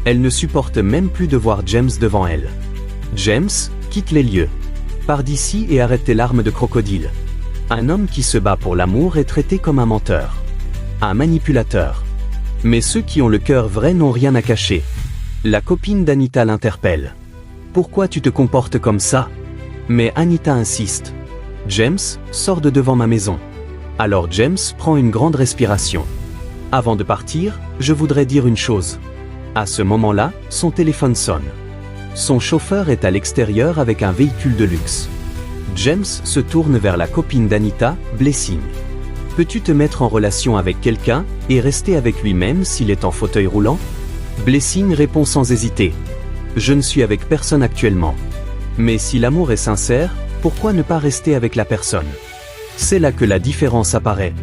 Elle ne supporte même plus de voir James devant elle. James, quitte les lieux. Pars d'ici et arrête tes larmes de crocodile. Un homme qui se bat pour l'amour est traité comme un menteur. Un manipulateur. Mais ceux qui ont le cœur vrai n'ont rien à cacher. La copine d'Anita l'interpelle. Pourquoi tu te comportes comme ça? Mais Anita insiste. James, sors de devant ma maison. Alors James prend une grande respiration. Avant de partir, je voudrais dire une chose. À ce moment-là, son téléphone sonne. Son chauffeur est à l'extérieur avec un véhicule de luxe. James se tourne vers la copine d'Anita, Blessing. Peux-tu te mettre en relation avec quelqu'un et rester avec lui même s'il est en fauteuil roulant? Blessing répond sans hésiter. Je ne suis avec personne actuellement. Mais si l'amour est sincère, pourquoi ne pas rester avec la personne? C'est là que la différence apparaît.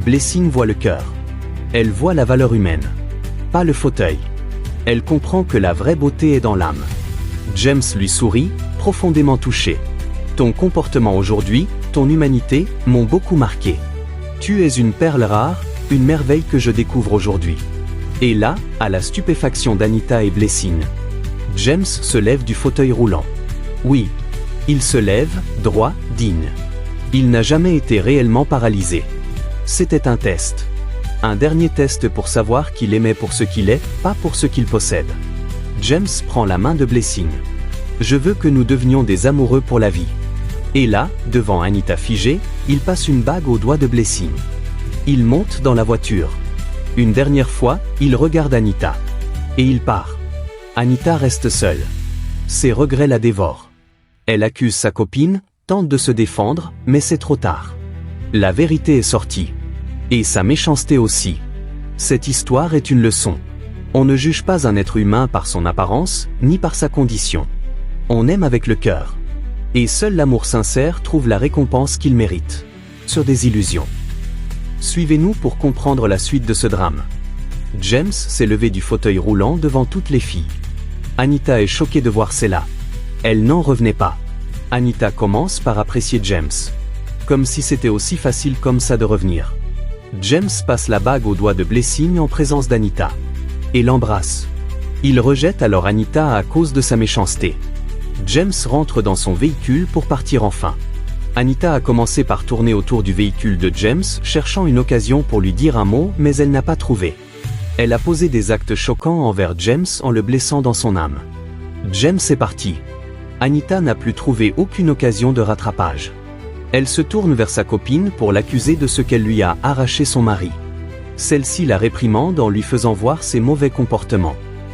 Blessing voit le cœur. Elle voit la valeur humaine. Pas le fauteuil. Elle comprend que la vraie beauté est dans l'âme. James lui sourit, profondément touché. Ton comportement aujourd'hui, ton humanité, m'ont beaucoup marqué. Tu es une perle rare, une merveille que je découvre aujourd'hui. Et là, à la stupéfaction d'Anita et Blessing, James se lève du fauteuil roulant. Oui. Il se lève, droit, digne. Il n'a jamais été réellement paralysé. C'était un test. Un dernier test pour savoir qu'il aimait pour ce qu'il est, pas pour ce qu'il possède. James prend la main de Blessing. Je veux que nous devenions des amoureux pour la vie. Et là, devant Anita figée, il passe une bague au doigt de Blessing. Il monte dans la voiture. Une dernière fois, il regarde Anita. Et il part. Anita reste seule. Ses regrets la dévorent. Elle accuse sa copine, tente de se défendre, mais c'est trop tard. La vérité est sortie. Et sa méchanceté aussi. Cette histoire est une leçon. On ne juge pas un être humain par son apparence, ni par sa condition. On aime avec le cœur. Et seul l'amour sincère trouve la récompense qu'il mérite. Sur des illusions. Suivez-nous pour comprendre la suite de ce drame. James s'est levé du fauteuil roulant devant toutes les filles. Anita est choquée de voir cela. Elle n'en revenait pas. Anita commence par apprécier James. Comme si c'était aussi facile comme ça de revenir. James passe la bague au doigt de Blessing en présence d'Anita. Et l'embrasse. Il rejette alors Anita à cause de sa méchanceté. James rentre dans son véhicule pour partir enfin. Anita a commencé par tourner autour du véhicule de James, cherchant une occasion pour lui dire un mot, mais elle n'a pas trouvé. Elle a posé des actes choquants envers James en le blessant dans son âme. James est parti. Anita n'a plus trouvé aucune occasion de rattrapage. Elle se tourne vers sa copine pour l'accuser de ce qu'elle lui a arraché son mari. Celle-ci la réprimande en lui faisant voir ses mauvais comportements.